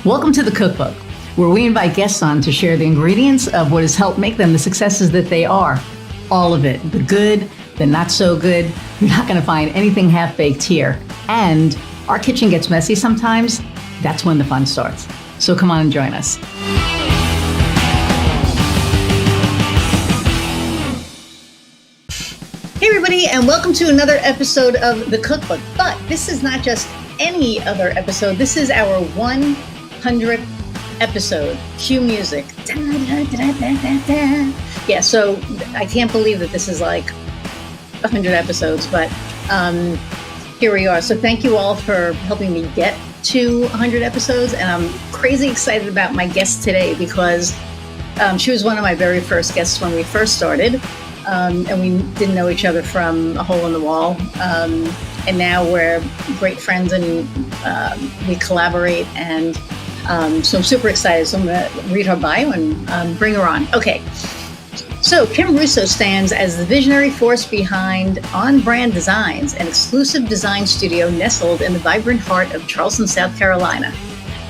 Welcome to the Cookbook, where we invite guests on to share the ingredients of what has helped make them the successes that they are. All of it, the good, the not so good. You're not going to find anything half-baked here. And our kitchen gets messy sometimes. That's when the fun starts. So come on and join us. Hey everybody, and welcome to another episode of the Cookbook. But this is not just any other episode. This is our 100th episode. Cue music. Da, da, da, da, da, da. Yeah, so I can't believe that this is like 100 episodes, but here we are. So thank you all for helping me get to 100 episodes, and I'm crazy excited about my guest today because she was one of my very first guests when we first started. And we didn't know each other from a hole in the wall. And now we're great friends and we collaborate. And so I'm super excited. So I'm going to read her bio and bring her on. Okay. So Kim Russo stands as the visionary force behind On Brand Designs, an exclusive design studio nestled in the vibrant heart of Charleston, South Carolina.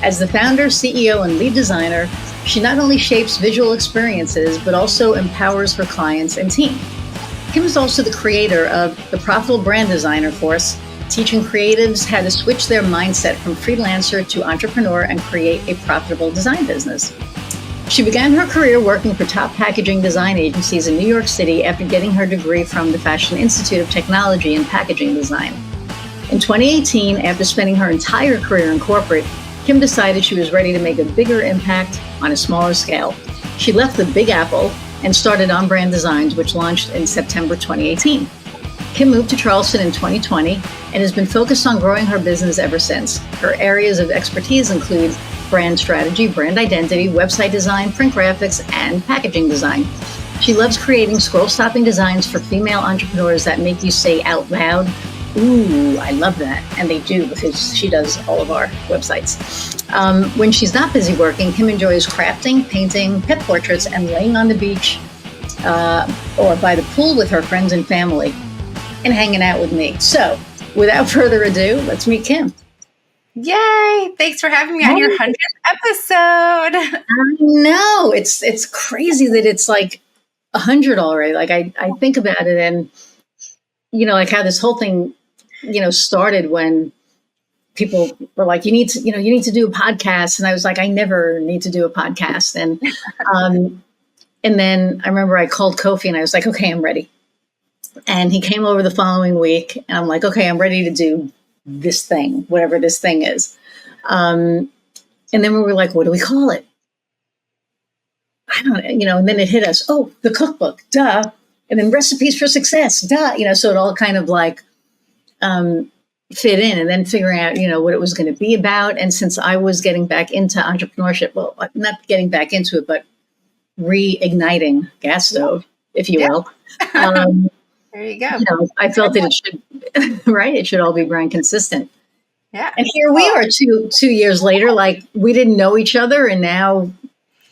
As the founder, CEO, and lead designer, she not only shapes visual experiences, but also empowers her clients and team. Kim is also the creator of the Profitable Brand Designer course, teaching creatives how to switch their mindset from freelancer to entrepreneur and create a profitable design business. She began her career working for top packaging design agencies in New York City after getting her degree from the Fashion Institute of Technology in packaging design. In 2018, after spending her entire career in corporate, Kim decided she was ready to make a bigger impact on a smaller scale. She left the Big Apple and started On Brand Designs, which launched in September 2018. Kim moved to Charleston in 2020 and has been focused on growing her business ever since. Her areas of expertise include brand strategy, brand identity, website design, print graphics, and packaging design. She loves creating scroll-stopping designs for female entrepreneurs that make you say out loud, "Ooh, I love that." And they do, because she does all of our websites. When she's not busy working, Kim enjoys crafting, painting, pet portraits, and laying on the beach or by the pool with her friends and family and hanging out with me. So without further ado, let's meet Kim. Yay! Thanks for having me on your 100th episode. I know. It's crazy that it's like 100 already. Like I think about it and, like how this whole thing, started when people were like, you need to do a podcast. And I was like, I never need to do a podcast. And, and then I remember I called Kofi and I was like, okay, I'm ready. And he came over the following week and I'm like, okay, I'm ready to do this thing, whatever this thing is. And then we were like, what do we call it? I don't know, and then it hit us. Oh, the cookbook, duh. And then recipes for success, duh. So it all kind of like fit in, and then figuring out, what it was going to be about. And since I was getting back into entrepreneurship, well, not getting back into it, but reigniting gas stove, if you will. There you go. I felt that it should, right? It should all be brand consistent. Yeah. And here we are 2 years later, like we didn't know each other. And now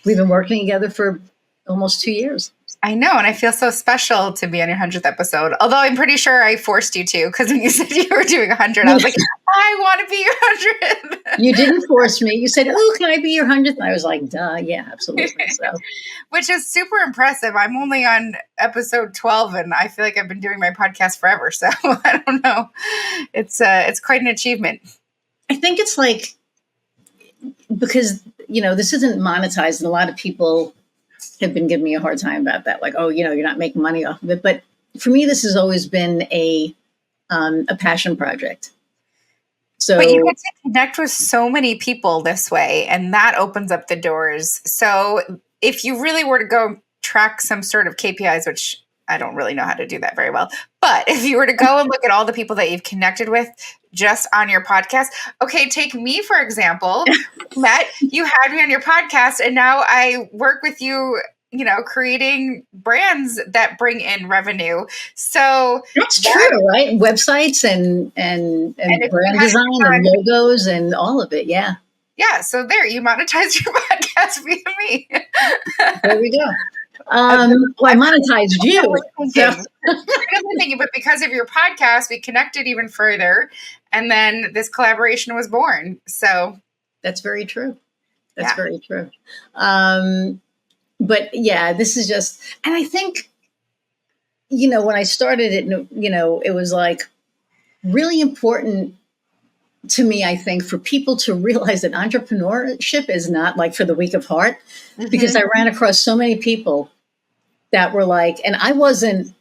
we've been working together for almost 2 years. I know. And I feel so special to be on your 100th episode. Although I'm pretty sure I forced you to, because when you said you were doing 100, I was like, I want to be your 100th. You didn't force me. You said, oh, can I be your 100th? And I was like, duh, yeah, absolutely. So, which is super impressive. I'm only on episode 12 and I feel like I've been doing my podcast forever. So I don't know. It's quite an achievement. I think it's like, because, this isn't monetized and a lot of people have been giving me a hard time about that. Like, oh, you're not making money off of it. But for me, this has always been a passion project. So, but you get to connect with so many people this way, and that opens up the doors. So if you really were to go track some sort of KPIs, which I don't really know how to do that very well, but if you were to go and look at all the people that you've connected with just on your podcast, okay, take me, for example, Matt, you had me on your podcast and now I work with you, creating brands that bring in revenue. So that's true, right? Websites and brand design and logos and all of it. Yeah. Yeah. So there, you monetize your podcast via me. There we go. Well, I monetized you. But because of your podcast, we connected even further. And then this collaboration was born. So that's very true. That's very true. But yeah, this is just, and I think, when I started it, it was like really important to me, I think, for people to realize that entrepreneurship is not like for the weak of heart, because I ran across so many people that were like, and I wasn't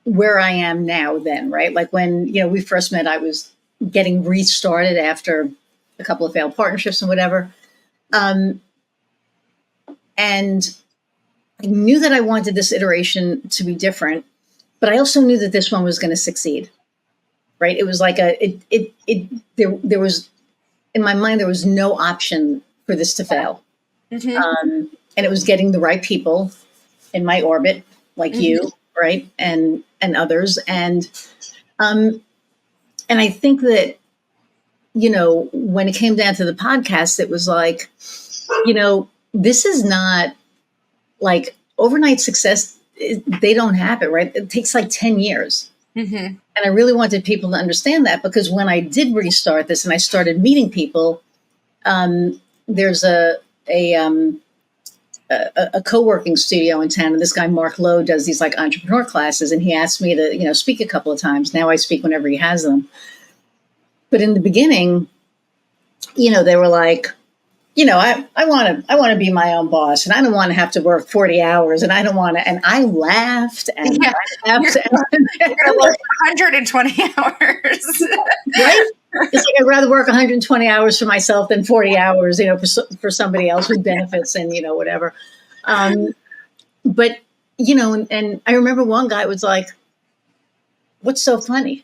where I am now then, right? Like when, we first met, I was getting restarted after a couple of failed partnerships and whatever. And I knew that I wanted this iteration to be different, but I also knew that this one was going to succeed, right? It was like there was, in my mind, there was no option for this to fail. And it was getting the right people in my orbit, like you, right? And others. And I think that, when it came down to the podcast, it was like, this is not like overnight success. They don't happen, right? It takes like 10 years. And I really wanted people to understand that, because when I did restart this and I started meeting people, there's a co-working studio in town, and this guy Mark Lowe does these like entrepreneur classes, and he asked me to speak a couple of times. Now I speak whenever he has them. But in the beginning, they were like, I want to be my own boss, and I don't want to have to work 40 hours, and I don't want to. And I laughed and I laughed. You're gonna work 120 hours, right? It's like I'd rather work 120 hours for myself than 40 hours, for somebody else with benefits and whatever. But and I remember one guy was like, "What's so funny?"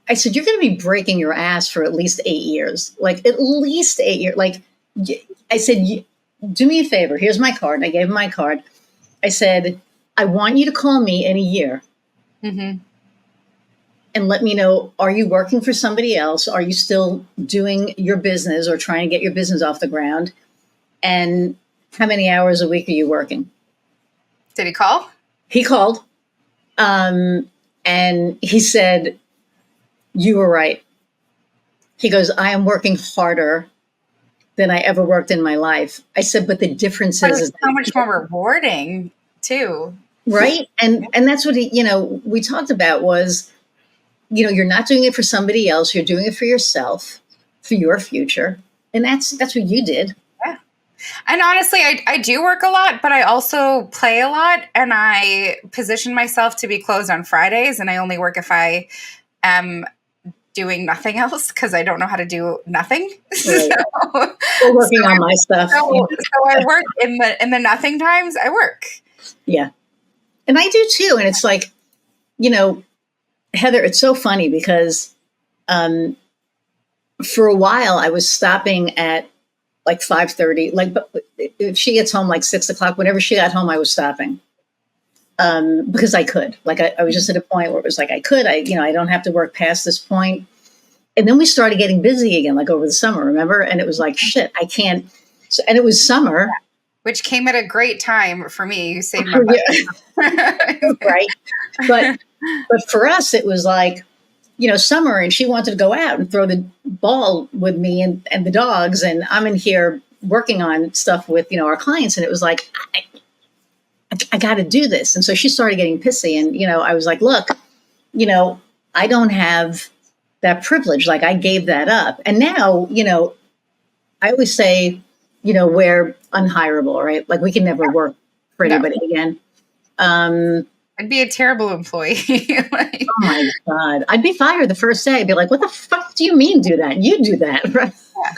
I said, "You're going to be breaking your ass for at least 8 years, like at least 8 years." Like I said, "Do me a favor. Here's my card." I gave him my card. I said, "I want you to call me in a year and let me know, are you working for somebody else? Are you still doing your business or trying to get your business off the ground? And how many hours a week are you working?" Did he call? He called. And he said, "You were right." He goes, "I am working harder than I ever worked in my life." I said, "But the difference is so much more rewarding too." Right. And that's what we talked about was, you're not doing it for somebody else. You're doing it for yourself, for your future. And that's what you did. Yeah. And honestly, I do work a lot, but I also play a lot, and I position myself to be closed on Fridays, and I only work if I am doing nothing else, because I don't know how to do nothing. Right. We're working on my stuff. So I work in the nothing times. I work. Yeah. And I do too. And it's like, Heather, it's so funny because for a while I was stopping at like 5:30. Like, but if she gets home like 6 o'clock, whenever she got home, I was stopping because I could. Like, I was just at a point where it was like I could. I don't have to work past this point. And then we started getting busy again, like over the summer, remember? And it was like, shit, I can't. So, and it was summer. Which came at a great time for me. You saved my money. Right. But for us, it was like, summer, and she wanted to go out and throw the ball with me and the dogs. And I'm in here working on stuff with, our clients. And it was like, I got to do this. And so she started getting pissy. And, I was like, look, I don't have that privilege. Like, I gave that up. And now, I always say, we're unhireable, right? Like, we can never work for anybody again. I'd be a terrible employee. Oh my God. I'd be fired the first day. I'd be like, what the fuck do you mean do that? You do that, right? Yeah.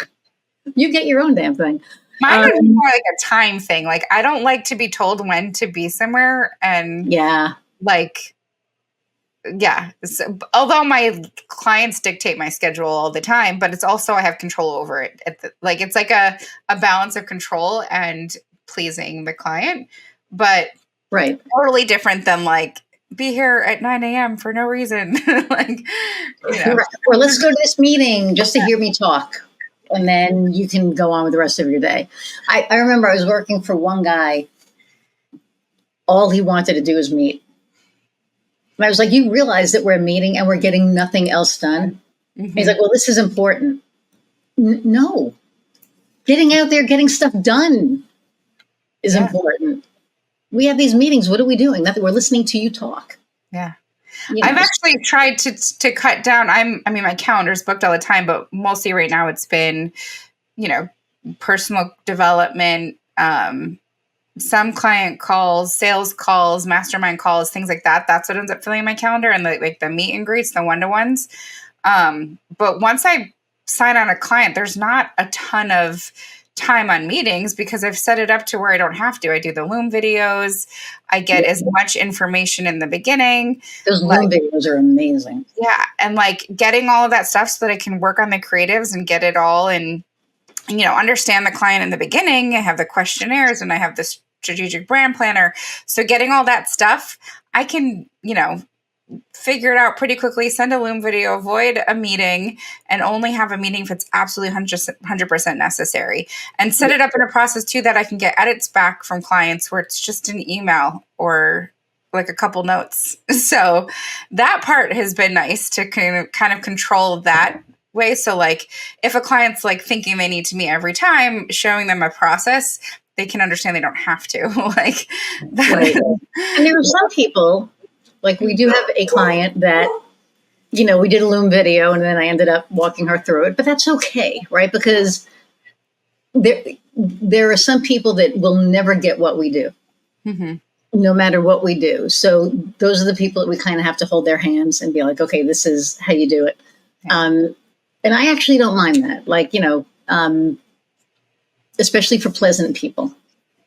You get your own damn thing. Mine is more like a time thing. Like, I don't like to be told when to be somewhere. And so, although my clients dictate my schedule all the time, but it's also, I have control over it. It's like a balance of control and pleasing the client, but right. Totally different than like, be here at 9 a.m. for no reason. Or let's go to this meeting just to hear me talk. And then you can go on with the rest of your day. I remember I was working for one guy. All he wanted to do was meet. And I was like, you realize that we're meeting and we're getting nothing else done? He's like, well, this is important. No. Getting out there, getting stuff done is important. We have these meetings. What are we doing? Nothing. We're listening to you talk. Yeah. You know. I've actually tried to cut down. I mean, my calendar's booked all the time, but mostly right now it's been, personal development, some client calls, sales calls, mastermind calls, things like that. That's what ends up filling my calendar, and the meet and greets, the one-to-ones. But once I sign on a client, there's not a ton of time on meetings because I've set it up to where I don't have to. I do the Loom videos. I get as much information in the beginning. Those Loom videos are amazing. Yeah. And getting all of that stuff so that I can work on the creatives and get it all and understand the client in the beginning. I have the questionnaires and I have the strategic brand planner. So getting all that stuff, I can, figure it out pretty quickly, send a Loom video, avoid a meeting, and only have a meeting if it's absolutely 100% necessary. And set it up in a process, too, that I can get edits back from clients where it's just an email or a couple notes. So that part has been nice to kind of control that way. So, if a client's, thinking they need to meet every time, showing them a process, they can understand they don't have to. Right. And there are some people... we do have a client that, we did a Loom video and then I ended up walking her through it, but that's okay, right? Because there are some people that will never get what we do, no matter what we do. So those are the people that we kind of have to hold their hands and be like, okay, this is how you do it. And I actually don't mind that, especially for pleasant people.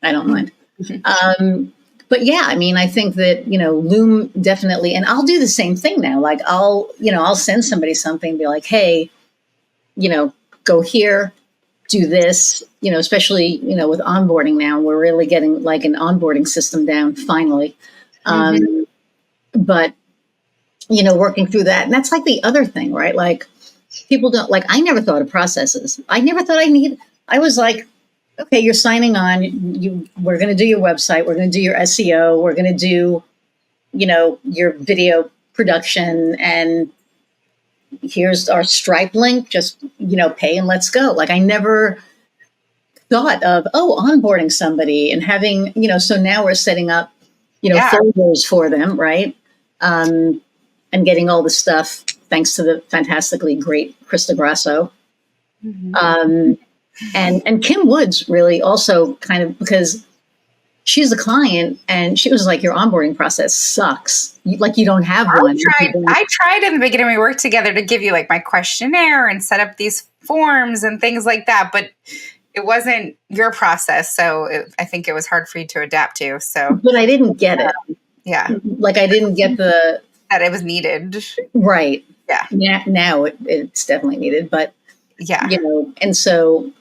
I don't mind. But yeah, I mean, I think that, Loom definitely, and I'll do the same thing now. I'll send somebody something and be like, hey, go here, do this, especially, with onboarding now, we're really getting an onboarding system down finally. But, working through that, and that's the other thing, right? People don't I never thought of processes. I never thought I was okay, you're signing on. We're going to do your website. We're going to do your SEO. We're going to do, your video production. And here's our Stripe link. Just, pay and let's go. I never thought of, onboarding somebody and having, so now we're setting up, folders for them, right? And getting all the stuff thanks to the fantastically great Krista Grasso. And Kim Woods really also kind of, because she's a client and she was your onboarding process sucks. You don't have one. I tried in the beginning. We worked together to give you my questionnaire and set up these forms and things like that, but it wasn't your process. So I think it was hard for you to adapt to. So, but I didn't get it. Yeah. I didn't get that it was needed. Right. Yeah. Now it's definitely needed, but yeah. And so,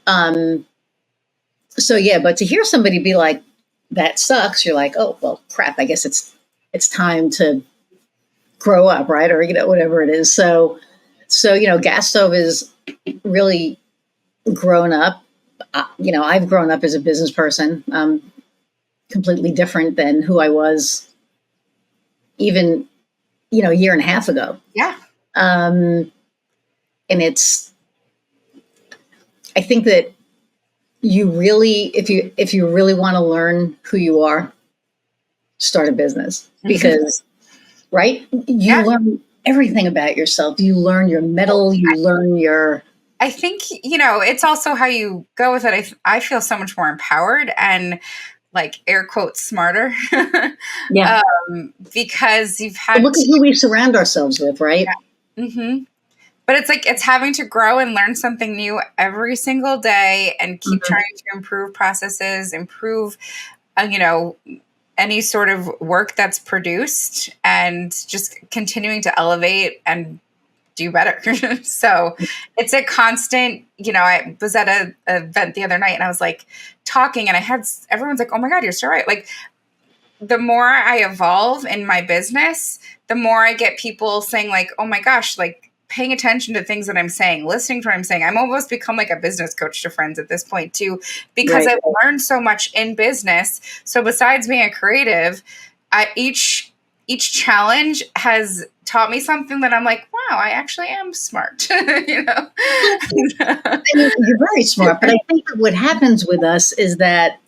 yeah, but to hear somebody be like, that sucks, you're like, oh, well, crap, I guess it's time to grow up, right? Or, whatever it is. So, Gasstove is really grown up. I've grown up as a business person, completely different than who I was even, a year and a half ago. Yeah. And I think that you really, if you really want to learn who you are, start a business because, right? You learn everything about yourself. You learn your mettle. You learn your. I think it's also how you go with it. I feel so much more empowered and air quotes smarter. Yeah. Because you've had. But look at who we surround ourselves with, right? Yeah. But it's having to grow and learn something new every single day and keep trying to improve processes, improve, any sort of work that's produced and just continuing to elevate and do better. So it's a constant, I was at an event the other night and I was talking and everyone's oh my God, you're so right. The more I evolve in my business, the more I get people saying oh my gosh, paying attention to things that I'm saying, listening to what I'm saying. I'm almost become a business coach to friends at this point too, because I've learned so much in business. So besides being a creative, each challenge has taught me something that I'm like, wow, I actually am smart, you know? I mean, you're very smart, but I think that what happens with us is that,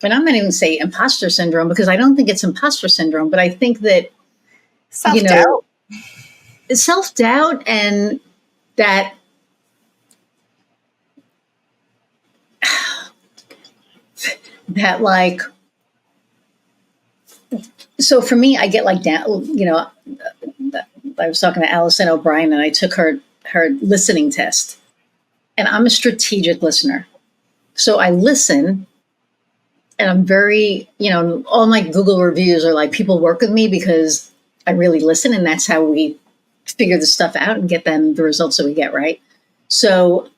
and I'm not even say imposter syndrome, because I don't think it's imposter syndrome, but I think that, Self-doubt. Self-doubt, and that like, so for me, I get like down, I was talking to Allison O'Brien and I took her listening test, and I'm a strategic listener. So I listen, and I'm very, all my Google reviews are like, people work with me because I really listen, and that's how we figure the stuff out and get them the results that we get, right? So,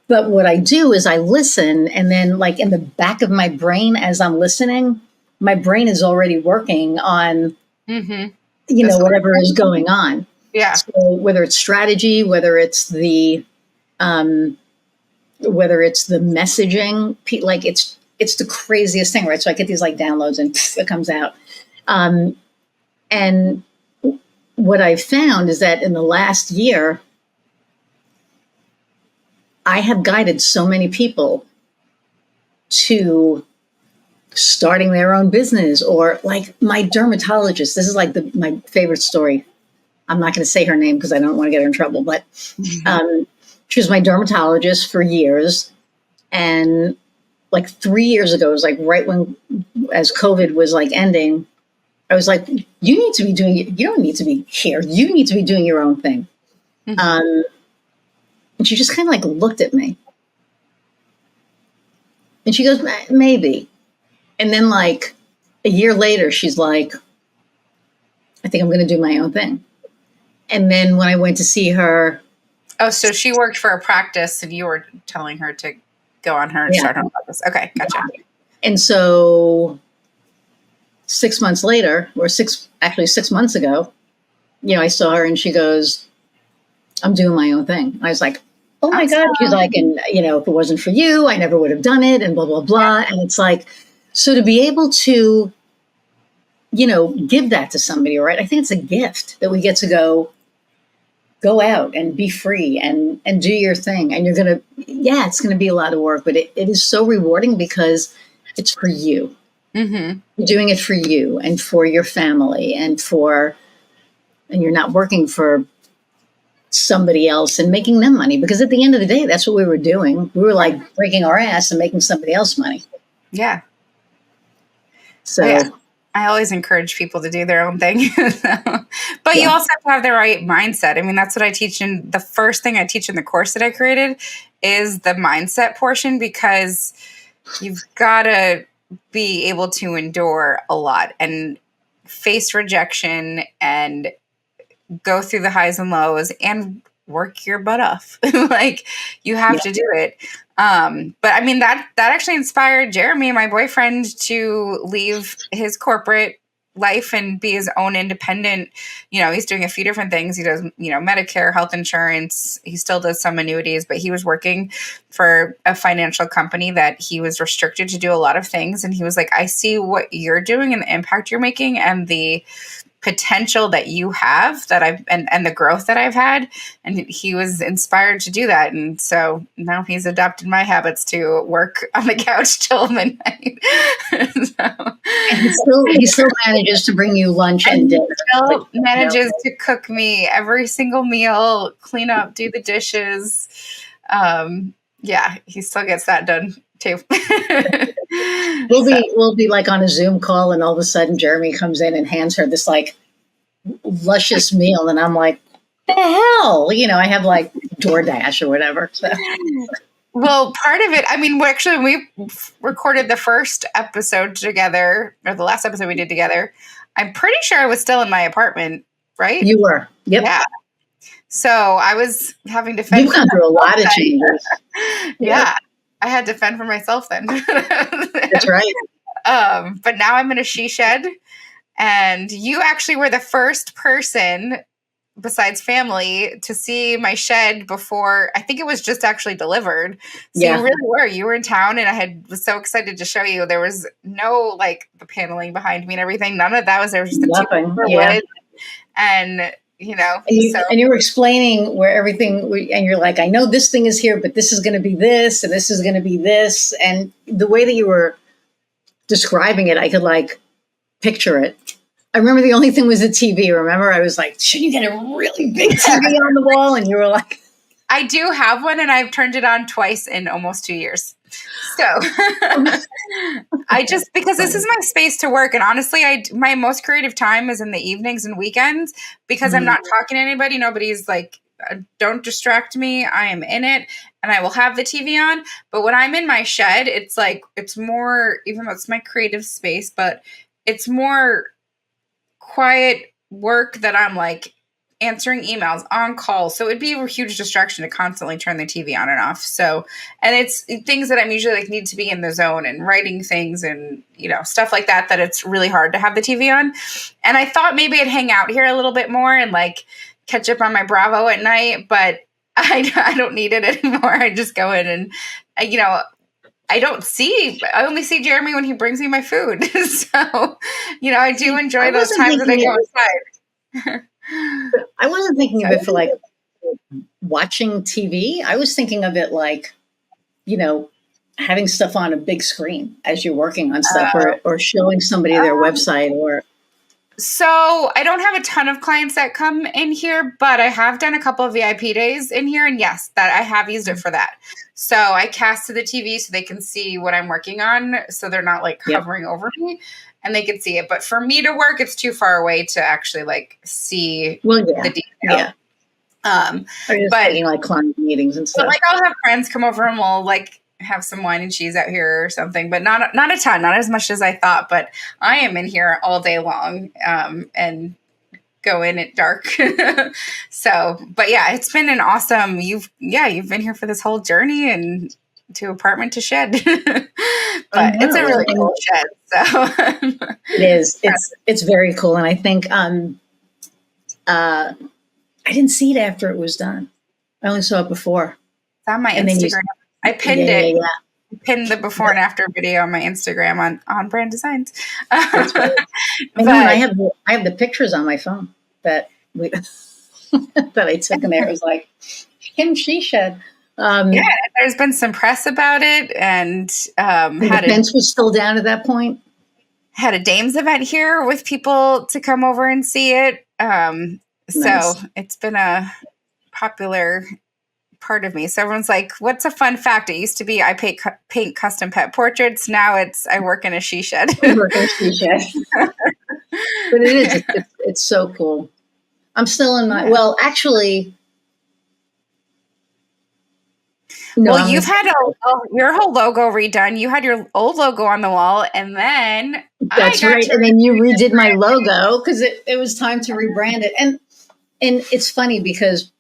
but what I do is I listen, and then like in the back of my brain as I'm listening, my brain is already working on, whatever is going on. Yeah. So whether it's strategy, whether it's the messaging, like it's the craziest thing, right? So I get these like downloads and it comes out. And what I found is that in the last year, I have guided so many people to starting their own business, or like my dermatologist. This is like my favorite story. I'm not going to say her name because I don't want to get her in trouble, but she was my dermatologist for years. And like 3 years ago, it was like right when, as COVID was like ending, I was like, you don't need to be here. You need to be doing your own thing. And she just kind of like looked at me. And she goes, maybe. And then like a year later, she's like, I think I'm going to do my own thing. And then when I went to see her. Oh, so she worked for a practice and you were telling her to go on her and start her own practice. Okay, gotcha. Yeah. And so 6 months later, or 6 months ago, I saw her and she goes, I'm doing my own thing. And I was like, oh my God. She's like, and if it wasn't for you, I never would have done it, and blah, blah, blah. And it's like, so to be able to, give that to somebody, right? I think it's a gift that we get to go out and be free and do your thing. And it's going to be a lot of work, but it is so rewarding because it's for you. Mm-hmm. You're doing it for you and for your family and you're not working for somebody else and making them money, because at the end of the day, that's what we were doing. We were like breaking our ass and making somebody else money. Yeah. So I always encourage people to do their own thing. But you also have to have the right mindset. I mean, that's what I teach the first thing I teach in the course that I created is the mindset portion, because you've got to be able to endure a lot and face rejection and go through the highs and lows and work your butt off. Like you have to do it. But I mean, that actually inspired Jeremy, my boyfriend, to leave his corporate life and be his own independent. He's doing a few different things. He does, Medicare, health insurance. He still does some annuities, but he was working for a financial company that he was restricted to do a lot of things. And he was like, I see what you're doing and the impact you're making and the potential that you have and the growth that I've had. And he was inspired to do that. And so now he's adopted my habits to work on the couch till midnight. And he still manages to bring you lunch and dinner. Still manages to cook me every single meal, clean up, do the dishes. He still gets that done too. We'll be like on a Zoom call, and all of a sudden Jeremy comes in and hands her this like luscious meal, and I'm like, the hell, I have like DoorDash or whatever. So. Well, part of it, I mean, when we recorded the first episode together, or the last episode we did together, I'm pretty sure I was still in my apartment, right? You were. Yep. Yeah. So I was having to fend. You've gone through a lot of changes. Yeah. I had to fend for myself then. That's right. But now I'm in a she shed, and you actually were the first person besides family to see my shed before. I think it was just actually delivered. So you really were. You were in town, and was so excited to show you. There was no like the paneling behind me and everything. None of that was there. Was just the two wood. And, and you were explaining where everything, and you're like, I know this thing is here, but this is going to be this, and this is going to be this. And the way that you were describing it, I could like picture it. I remember the only thing was the TV. Remember, I was like, should you get a really big TV on the wall? And you were like, I do have one, and I've turned it on twice in almost 2 years. So because this is my space to work. And honestly, my most creative time is in the evenings and weekends because I'm not talking to anybody. Nobody's like, don't distract me. I am in it, and I will have the TV on. But when I'm in my shed, it's like, it's more, even though it's my creative space, but it's more quiet work that I'm like answering emails, on calls. So it'd be a huge distraction to constantly turn the TV on and off. So, and it's things that I'm usually like need to be in the zone and writing things and, stuff like that it's really hard to have the TV on. And I thought maybe I'd hang out here a little bit more and like catch up on my Bravo at night, but I don't need it anymore. I just go in and, I only see Jeremy when he brings me my food. So, I do enjoy those times that I go outside. I wasn't thinking of it for like watching TV. I was thinking of it like, having stuff on a big screen as you're working on stuff or showing somebody their website or. So I don't have a ton of clients that come in here, but I have done a couple of VIP days in here. And yes, that I have used it for that. So I cast to the TV so they can see what I'm working on. So they're not like hovering over me. And they can see it. But for me to work, it's too far away to actually like see the detail. Yeah. But like client meetings and stuff. But like I'll have friends come over and we'll like have some wine and cheese out here or something, but not a ton, not as much as I thought. But I am in here all day long and go in at dark. So, but yeah, it's been an awesome. You've been here for this whole journey and to apartment to shed. But it's a really cool shed. So it is. It's very cool. And I think I didn't see it after it was done. I only saw it before. It's on my Instagram. I pinned it. Yeah. I pinned the before and after video on my Instagram on Brand Designs. But I have the pictures on my phone that I took, and there it was like Kim She Shed. There's been some press about it, and the fence was still down at that point. Had a Dames event here with people to come over and see it. Nice. So it's been a popular part of me. So everyone's like, what's a fun fact? It used to be I paint custom pet portraits. Now it's I work in a she shed. I work in a she shed. But it's so cool. I'm still in my, well, actually. No, well, you've had your whole logo redone. You had your old logo on the wall, and then that's right. And then you redid my logo because it was time to rebrand it. And it's funny because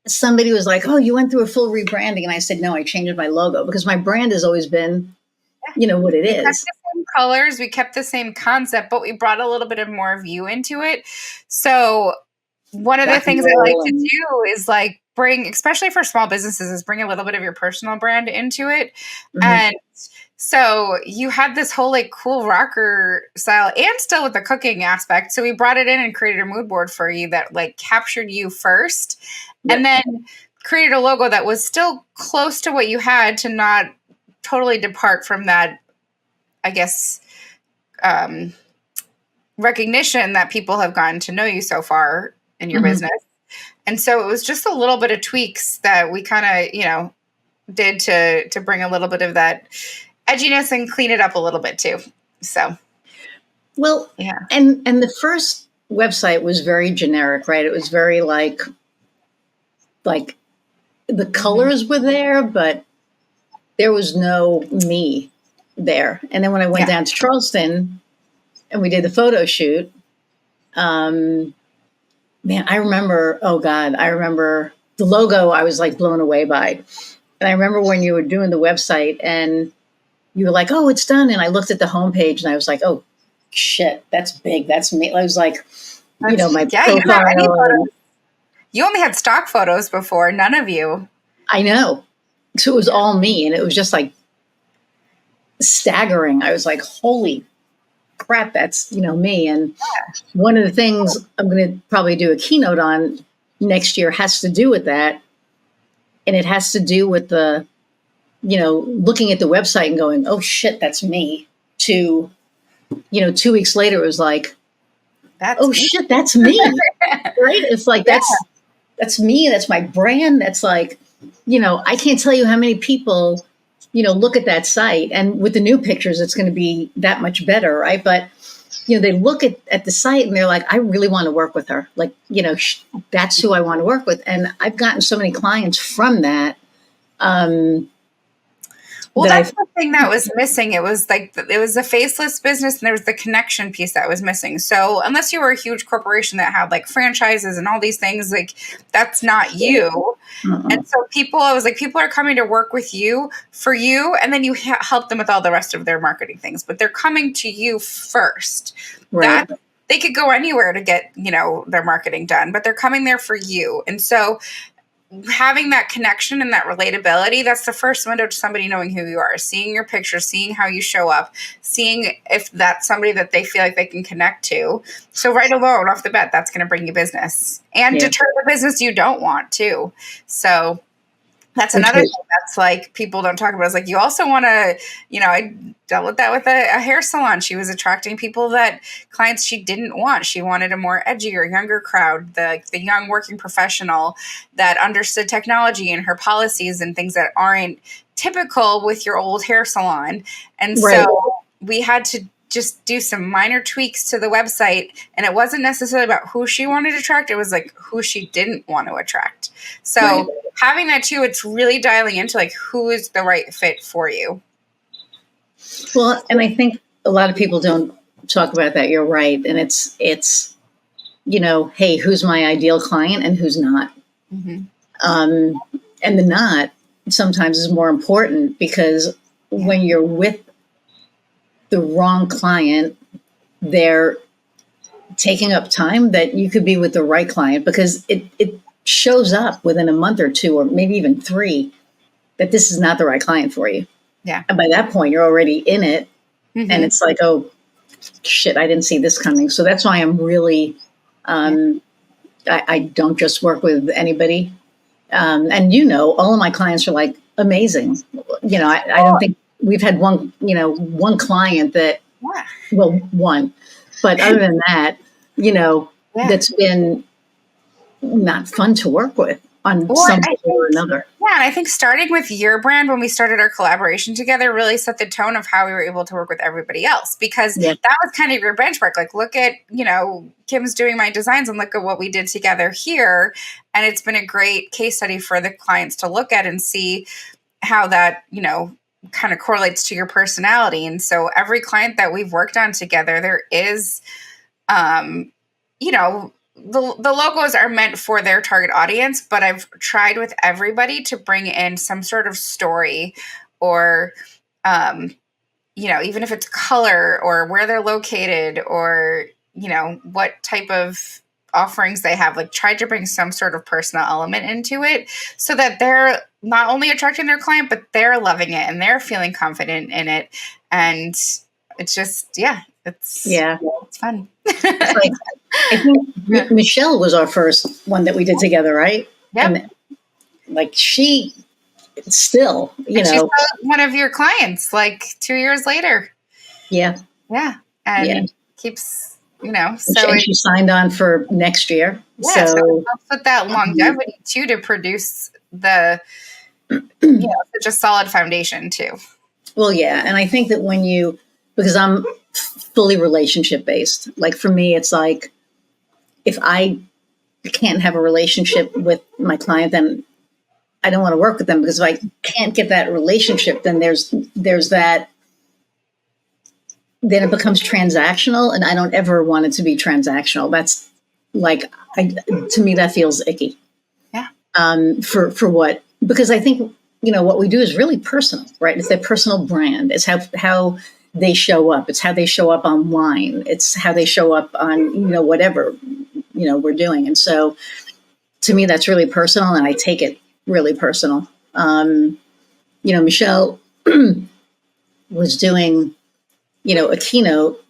somebody was like, "Oh, you went through a full rebranding," and I said, "No, I changed my logo because my brand has always been, what it is." We kept the same colors, we kept the same concept, but we brought a little bit of more of you into it. So one of the things I like to do is like bring, especially for small businesses, is bring a little bit of your personal brand into it. Mm-hmm. And so you had this whole like cool rocker style and still with the cooking aspect. So we brought it in and created a mood board for you that like captured you first, and then created a logo that was still close to what you had to not totally depart from that, I guess, recognition that people have gotten to know you so far in your business. And so it was just a little bit of tweaks that we kind of, did to bring a little bit of that edginess and clean it up a little bit too. So, well, yeah. And the first website was very generic, right? It was very like the colors were there, but there was no me there. And then when I went down to Charleston and we did the photo shoot, man, I remember the logo I was like blown away by. And I remember when you were doing the website and you were like, "Oh, it's done." And I looked at the homepage and I was like, "Oh, shit, that's big. That's me." I was like, my profile. You only had stock photos before, none of you. I know. So it was all me. And it was just like staggering. I was like, holy crap, that's, me. And one of the things I'm going to probably do a keynote on next year has to do with that. And it has to do with the, looking at the website and going, oh shit, that's me. To, 2 weeks later, it was like, oh shit, that's me. Right? It's like, that's me. That's my brand. That's like, I can't tell you how many people, look at that site, and with the new pictures, it's going to be that much better. Right. But, they look at the site and they're like, I really want to work with her. Like, that's who I want to work with. And I've gotten so many clients from that. Well, that's the thing that was missing. It was like, it was a faceless business, and there was the connection piece that was missing. So unless you were a huge corporation that had like franchises and all these things, like that's not you. And so people are coming to work with you for you, and then you help them with all the rest of their marketing things, but they're coming to you first. Right. That they could go anywhere to get, their marketing done, but they're coming there for you. And so having that connection and that relatability, that's the first window to somebody knowing who you are, seeing your pictures, seeing how you show up, seeing if that's somebody that they feel like they can connect to. So right alone off the bat, that's going to bring you business and deter the business you don't want too. So that's another thing that's like people don't talk about. Is like, you also want to, I dealt with that with a hair salon. She was attracting clients she didn't want. She wanted a more edgier, younger crowd, the young working professional that understood technology and her policies and things that aren't typical with your old hair salon. And so we had to just do some minor tweaks to the website, and it wasn't necessarily about who she wanted to attract. It was like who she didn't want to attract. So having that too, it's really dialing into like who is the right fit for you. Well, and I think a lot of people don't talk about that. You're right. And it's, hey, who's my ideal client and who's not? And the not sometimes is more important, because when you're with the wrong client, they're taking up time that you could be with the right client, because it shows up within a month or two, or maybe even 3, that this is not the right client for you. Yeah. And by that point, you're already in it. And it's like, oh, shit, I didn't see this coming. So that's why I'm really, I don't just work with anybody. And, all of my clients are like amazing. I don't think we've had one client that, one, but other than that, that's been not fun to work with on some level or another. Yeah, and I think starting with your brand when we started our collaboration together really set the tone of how we were able to work with everybody else, because that was kind of your benchmark. Like, look at, Kim's doing my designs, and look at what we did together here. And it's been a great case study for the clients to look at and see how that, kind of correlates to your personality. And so every client that we've worked on together, there is, the logos are meant for their target audience, but I've tried with everybody to bring in some sort of story, or, even if it's color or where they're located, or, what type of offerings they have, like tried to bring some sort of personal element into it, so that they're not only attracting their client, but they're loving it and they're feeling confident in it. And it's just, it's fun. It's like, I think Michelle was our first one that we did together, right? Yep. And like she still, she's still one of your clients like 2 years later. Yeah. Yeah. And keeps, so she signed on for next year. Yeah. So it helps with that longevity too, to produce the, such a solid foundation too. Well, yeah. And I think that because I'm fully relationship based, like for me, it's like, if I can't have a relationship with my client, then I don't want to work with them, because if I can't get that relationship, then there's that, then it becomes transactional, and I don't ever want it to be transactional. That's like, to me, that feels icky. Yeah. For what? Because I think, what we do is really personal, right? It's their personal brand. It's how they show up. It's how they show up online. It's how they show up on, whatever, we're doing. And so to me, that's really personal, and I take it really personal. Michelle was doing, a keynote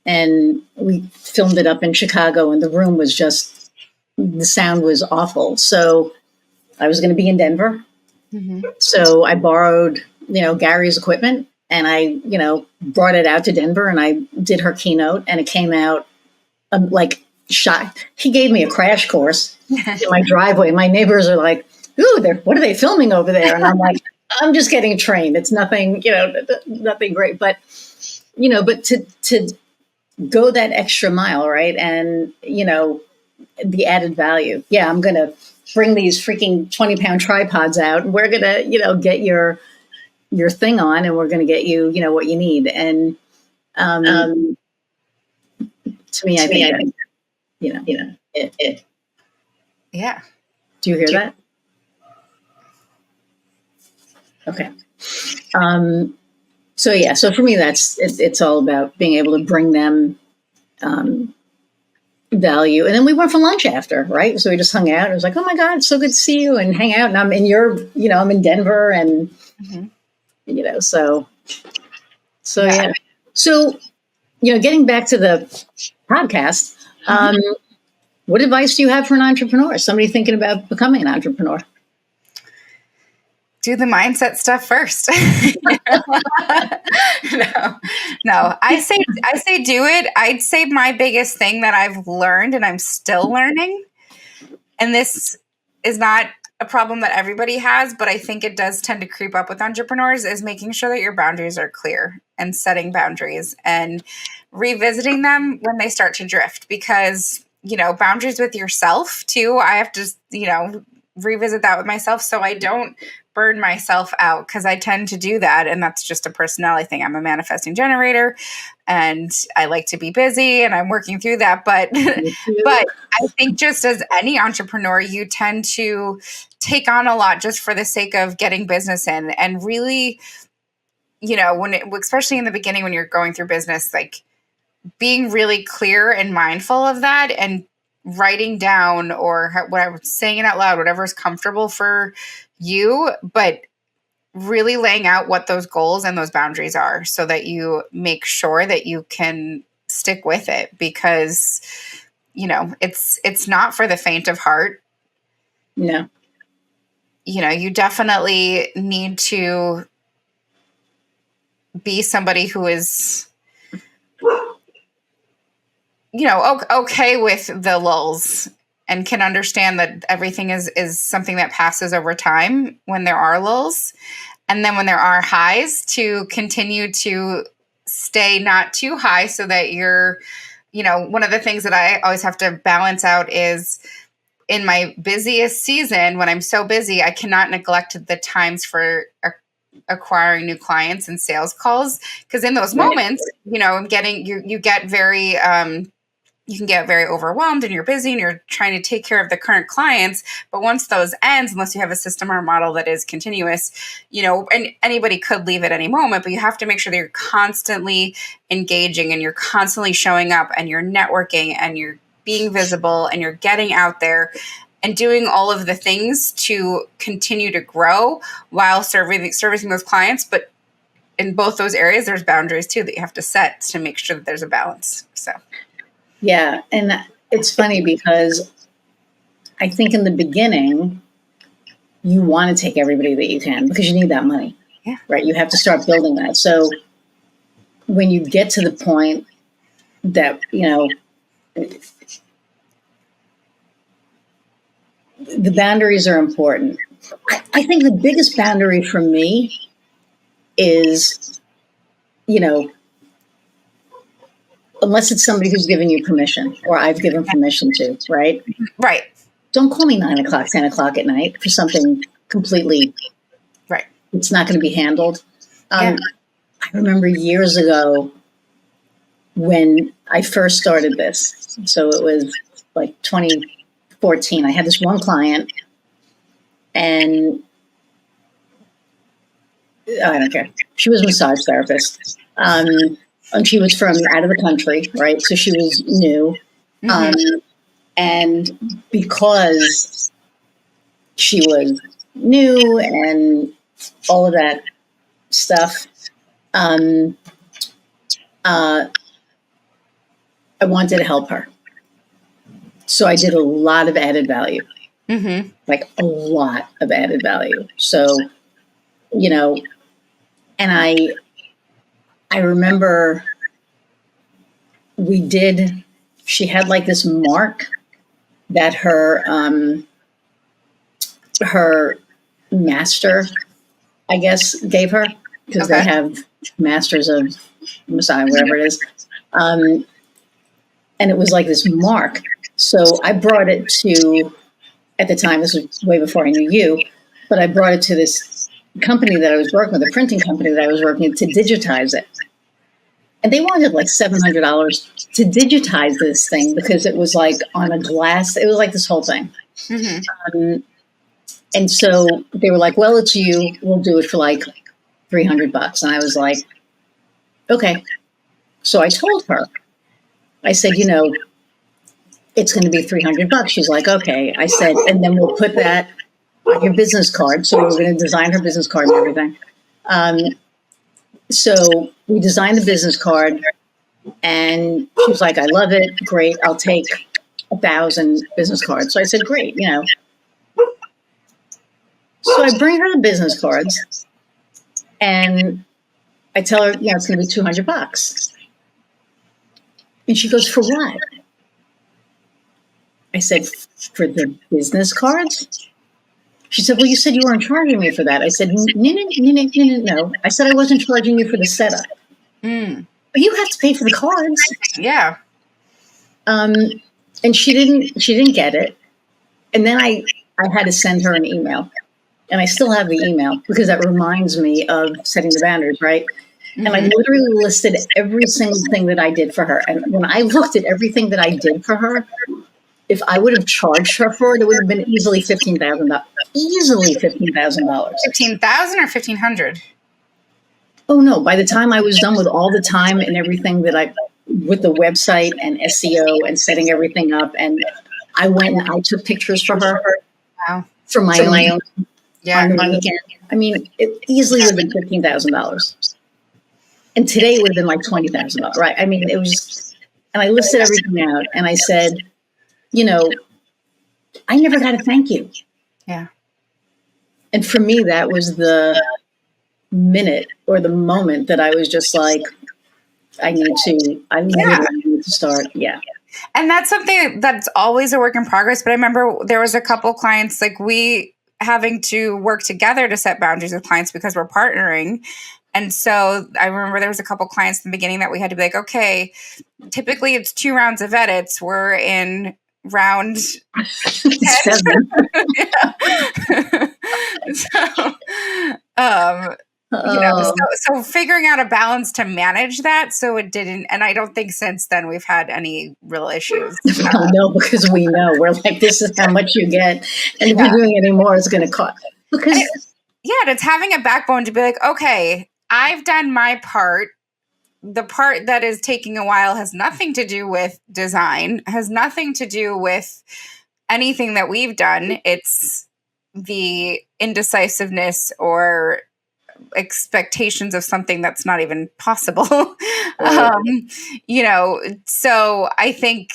and we filmed it up in Chicago, and the room was just, the sound was awful. So I was going to be in Denver. So I borrowed, Gary's equipment, and I, brought it out to Denver, and I did her keynote, and it came out like shot. He gave me a crash course in my driveway. My neighbors are like, "Ooh, what are they filming over there?" And I'm like, "I'm just getting trained. It's nothing, nothing great." But, but to go that extra mile, right? And, the added value. Yeah, I'm going to bring these freaking 20-pound tripods out, and we're going to, get your thing on, and we're going to get you, what you need. And to me, I think that, it. Yeah. Do you hear that? Okay. So for me, it's all about being able to bring them value. And then we went for lunch after, right? So we just hung out. It was like, oh my God, it's so good to see you and hang out. And I'm in I'm in Denver, and, so yeah. So, getting back to the podcast, what advice do you have for an entrepreneur? Somebody thinking about becoming an entrepreneur? Do the mindset stuff first. No. I say do it. I'd say my biggest thing that I've learned, and I'm still learning, and this is not a problem that everybody has, but I think it does tend to creep up with entrepreneurs, is making sure that your boundaries are clear and setting boundaries and revisiting them when they start to drift, because, boundaries with yourself too. I have to, revisit that with myself so I don't burn myself out, because I tend to do that. And that's just a personality thing. I'm a manifesting generator, and I like to be busy, and I'm working through that. But I think just as any entrepreneur, you tend to take on a lot just for the sake of getting business in. And really, especially in the beginning, when you're going through business, like being really clear and mindful of that, and writing down, or whatever, saying it out loud, whatever is comfortable for you, but really laying out what those goals and those boundaries are, so that you make sure that you can stick with it, because, it's not for the faint of heart. No. You definitely need to be somebody who is, okay with the lulls, and can understand that everything is something that passes over time when there are lulls. And then when there are highs, to continue to stay not too high, so that you're, one of the things that I always have to balance out is, in my busiest season, when I'm so busy, I cannot neglect the times for acquiring new clients and sales calls. Because in those moments, you get very, you can get very overwhelmed, and you're busy, and you're trying to take care of the current clients. But once those ends, unless you have a system or a model that is continuous, and anybody could leave at any moment, but you have to make sure that you're constantly engaging, and you're constantly showing up, and you're networking, and you're being visible, and you're getting out there and doing all of the things to continue to grow while servicing those clients. But in both those areas, there's boundaries too that you have to set to make sure that there's a balance. So. Yeah. And it's funny, because I think in the beginning, you want to take everybody that you can, because you need that money. Yeah. Right. You have to start building that. So when you get to the point that, the boundaries are important. I think the biggest boundary for me is, unless it's somebody who's given you permission, or I've given permission to, right? Right. Don't call me 9 o'clock, 10 o'clock at night for something completely, right. It's not going to be handled. I remember years ago when I first started this. So it was like 2014. I had this one client, and I don't care. She was a massage therapist. And she was from out of the country, right? So she was new. And because she was new and all of that stuff, I wanted to help her. So I did a lot of added value, like a lot of added value. So, you know, and I remember she had like this mark that her master, I guess, gave her, because they have masters of massage, whatever it is. And it was like this mark. So I brought it to, at the time, this was way before I knew you, but I brought it to this company that I was working with, a printing company that I was working with, to digitize it. And they wanted like $700 to digitize this thing because it was like on a glass. It was like this whole thing. And so they were like, well, it's you. We'll do it for like $300. And I was like, okay. So I told her, I said, you know, it's going to be $300. She's like, okay. I said, and then we'll put that on your business card. So we were going to design her business card and everything. So we designed the business card, and she was like, I love it. Great. I'll take 1,000 business cards. So I said, great, you know. So I bring her the business cards, and I tell her, you know, it's going to be $200. And she goes, for what? I said, for the business cards? She said, well, you said you weren't charging me for that. I said, no. I said I wasn't charging you for the setup. But you have to pay for the cards. Yeah. And she didn't get it. And then I had to send her an email. And I still have the email because that reminds me of setting the boundaries, right? And I literally listed every single thing that I did for her. And when I looked at everything that I did for her, if I would have charged her for it, it would have been easily $15,000. Easily $15,000. 15,000 or 1,500? Oh no! By the time I was done with all the time and everything with the website and SEO and setting everything up, and I went and I took pictures for her. Wow. For my own. Yeah. On the weekend. I mean, it easily would have been $15,000. And today it would have been like $20,000, right? I mean, it was, and I listed everything out, and I said, you know, I never got a thank you. Yeah. And for me, that was the minute or the moment that I was just like, I need to start. Yeah. And that's something that's always a work in progress. But I remember there was a couple clients, like we having to work together to set boundaries with clients because we're partnering. And so I remember there was a couple clients in the beginning that we had to be like, okay, typically it's 2 rounds of edits. We're in round 10. 7. So figuring out a balance to manage that so it didn't, and I don't think since then we've had any real issues. No, because we know we're like, this is how much you get, and if you're doing any more, it's going to cost. Because and it's having a backbone to be like, okay, I've done my part. The part that is taking a while has nothing to do with design, has nothing to do with anything that we've done. It's the indecisiveness or expectations of something that's not even possible. You know, so I think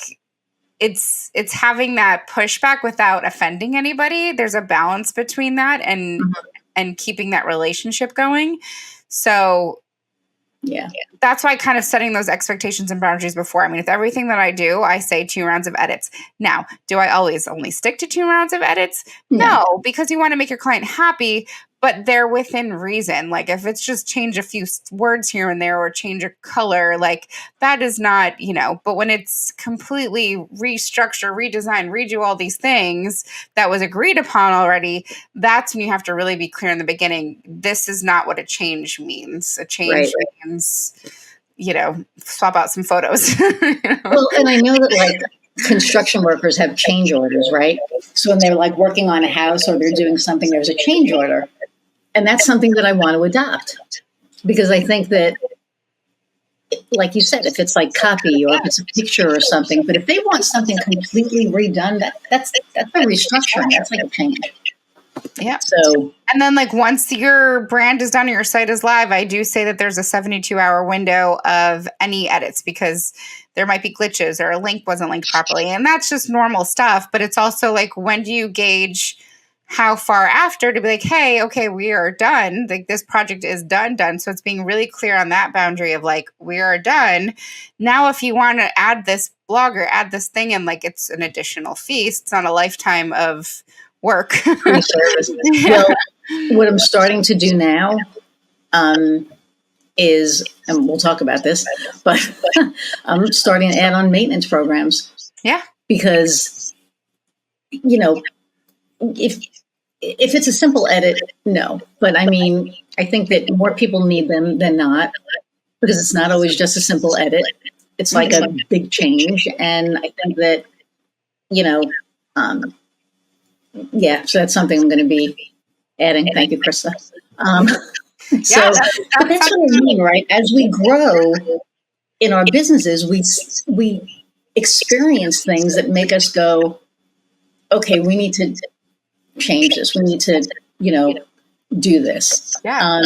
it's having that pushback without offending anybody. There's a balance between that and keeping that relationship going. So yeah, that's why kind of setting those expectations and boundaries before. I mean, with everything that I do, I say 2 rounds of edits. Now, do I always only stick to 2 rounds of edits? No, because you want to make your client happy, but they're within reason. Like if it's just change a few words here and there or change a color, like that is not, you know, but when it's completely restructure, redesign, redo all these things that was agreed upon already, that's when you have to really be clear in the beginning. This is not what a change means. A change means, you know, swap out some photos. You know? Well, and I know that like construction workers have change orders, right? So when they're like working on a house or they're doing something, there's a change order. And that's something that I want to adopt because I think that, like you said, if it's like copy or if it's a picture or something, but if they want something completely redone, that's a restructuring. That's like a change. Yeah. So, and then like once your brand is done and your site is live, I do say that there's a 72-hour window of any edits because there might be glitches or a link wasn't linked properly. And that's just normal stuff. But it's also like, when do you gauge how far after to be like, hey, okay, we are done. Like this project is done. So it's being really clear on that boundary of like, we are done. Now, if you want to add this blog or add this thing and like, it's an additional fee. It's not a lifetime of work. free services. Well, what I'm starting to do now is, and we'll talk about this, but I'm starting to add on maintenance programs. Yeah. Because, you know, if it's a simple edit, no. But I mean, I think that more people need them than not, because it's not always just a simple edit. It's like a big change. And I think that, you know, yeah, so that's something I'm going to be adding. Thank you, Krista. So but that's what I mean, right? As we grow in our businesses, we experience things that make us go, okay, we need to change this. We need to, you know, do this. Yeah,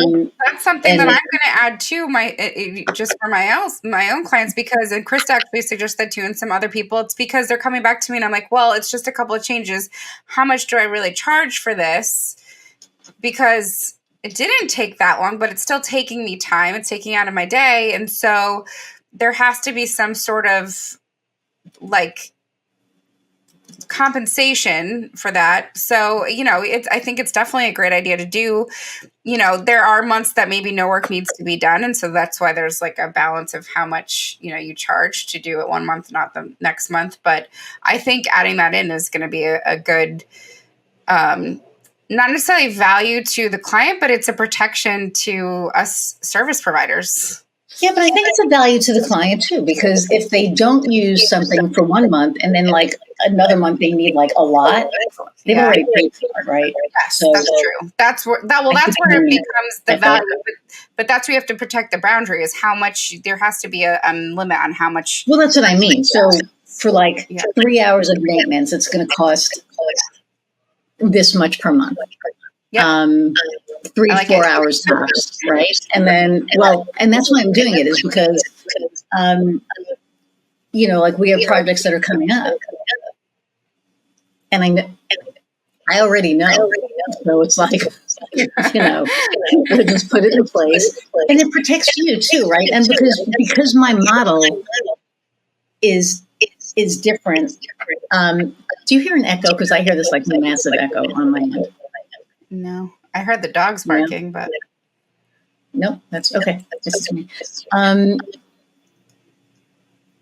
that's something that I'm going to add to just for my own clients, because, and Krista actually suggested too, and some other people, it's because they're coming back to me and I'm like, well, it's just a couple of changes. How much do I really charge for this? Because it didn't take that long, but it's still taking me time. It's taking out of my day. And so there has to be some sort of like compensation for that. So, you know, I think it's definitely a great idea to do. You know, there are months that maybe no work needs to be done. And so that's why there's like a balance of how much, you know, you charge to do it one month, not the next month. But I think adding that in is going to be a good, not necessarily value to the client, but it's a protection to us service providers. Yeah, but I think it's a value to the client too, because if they don't use something for 1 month and then like another month they need like a lot, they've already paid for it, right? Yes, so, that's true. That's where it becomes the value. But that's where you have to protect the boundary, is how much there has to be a limit on how much. Well, that's what I mean. So for like 3 hours of maintenance, it's going to cost this much per month. Yep. 3-4 hours tops, right? And then, well, and that's why I'm doing it, is because, you know, like we have projects that are coming up, and I already know, so it's like, you know, we'll just put it in place, and it protects you too, right? And because my model is different. Do you hear an echo? Because I hear this like massive echo on my end. No, I heard the dogs barking, but nope, that's okay. This is me.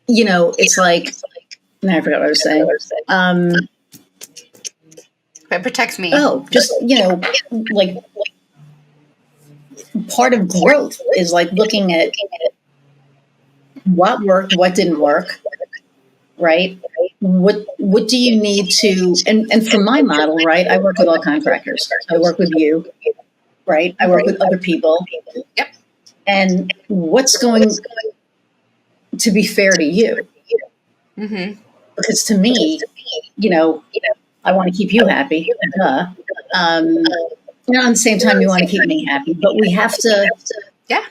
You know, it's like, I forgot what I was saying. It protects me. Oh, just, you know, like part of growth is like looking at what worked, what didn't work, right? What do you need to, and for my model, right, I work with all contractors. I work with you, right? I work with other people. Yep. And what's going to be fair to you? Mm-hmm. Because to me, you know, I want to keep you happy. You know, at the same time, you want to keep me happy. But we have to,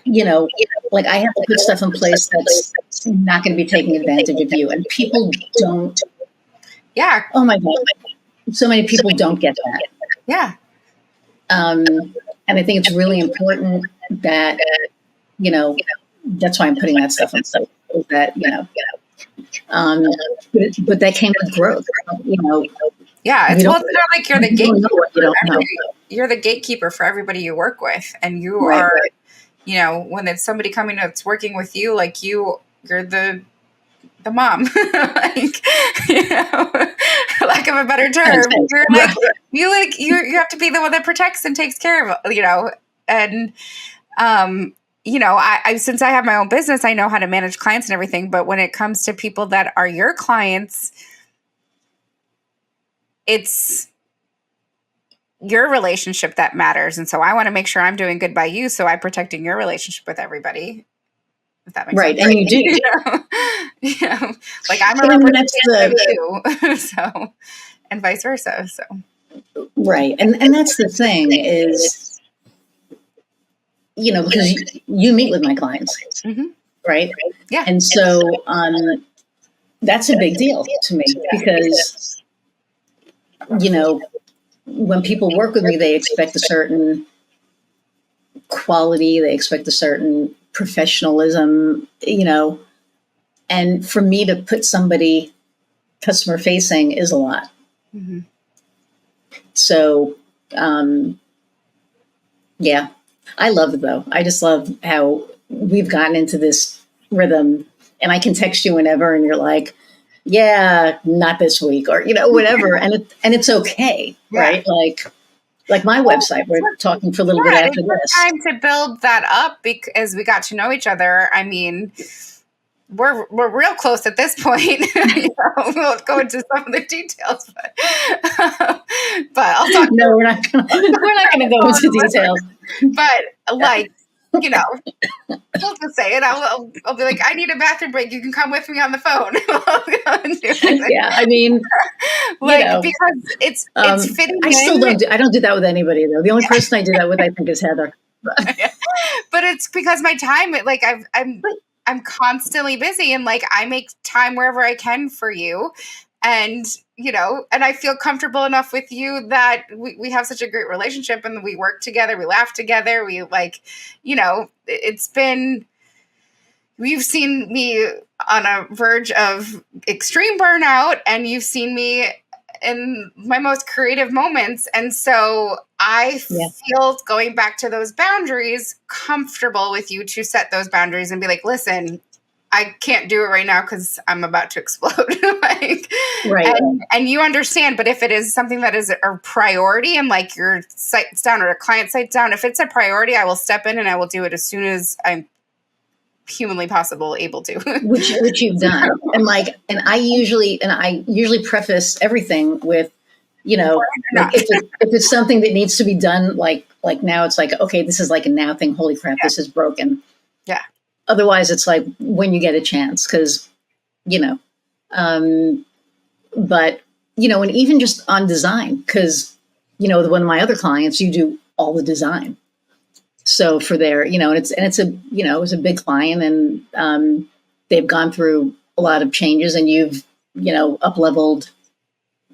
you know, like I have to put stuff in place that's not going to be taking advantage of you. And people don't. Yeah. Oh my God. So many people don't get that. Yeah. And I think it's really important that, you know, that's why I'm putting that stuff in place. That, you know, but that came with growth, you know. Yeah, it's not like you're the gatekeeper. You're the gatekeeper for everybody you work with, and you are, you know, when it's somebody coming that's working with you, like you're the mom, like, you know, for lack of a better term, you have to be the one that protects and takes care of, you know, and you know, I since I have my own business, I know how to manage clients and everything. But when it comes to people that are your clients, it's your relationship that matters. And so I want to make sure I'm doing good by you. So I'm protecting your relationship with everybody. If that makes sense. Right. And you do. You know, like I'm a representative of you. So, and vice versa. So. Right. And that's the thing is, because you meet with my clients, Mm-hmm. right? Yeah. And so that's a big deal to me because, when people work with me, they expect a certain quality, they expect a certain professionalism, and for me to put somebody customer facing is a lot. Mm-hmm. So, yeah, I love it though. I just love how we've gotten into this rhythm and I can text you whenever and you're like, yeah, not this week or, whatever. And it's okay. Yeah. Right. Like my website, we're talking for a little bit after It took this. time to build that up as we got to know each other. I mean, we're real close at this point. We'll go into some of the details, but I'll talk. No, we're not going to go into details. But like, we'll just say it. I'll be like, I need a bathroom break. You can come with me on the phone. Yeah, I mean, because it's fitting. I don't do that with anybody though. The only person I do that with, I think, is Heather. But it's because my time, like I'm constantly busy and like I make time wherever I can for you. And, and I feel comfortable enough with you that we have such a great relationship and we work together, we laugh together. We you've seen me on a verge of extreme burnout and you've seen me in my most creative moments. And so I feel, going back to those boundaries, comfortable with you to set those boundaries and be like, listen, I can't do it right now because I'm about to explode. Right. And you understand, but if it is something that is a priority and like your site's down or a client site's down, if it's a priority, I will step in and I will do it as soon as I'm humanly possible able to. which you've done. And I usually preface everything with, like if it's something that needs to be done, like now it's like, okay, this is like a now thing. Holy crap, this is broken. Yeah. Otherwise, it's like when you get a chance, because, but, and even just on design, because, with one of my other clients, you do all the design. So for their, and it's a, it was a big client and they've gone through a lot of changes and you've, up-leveled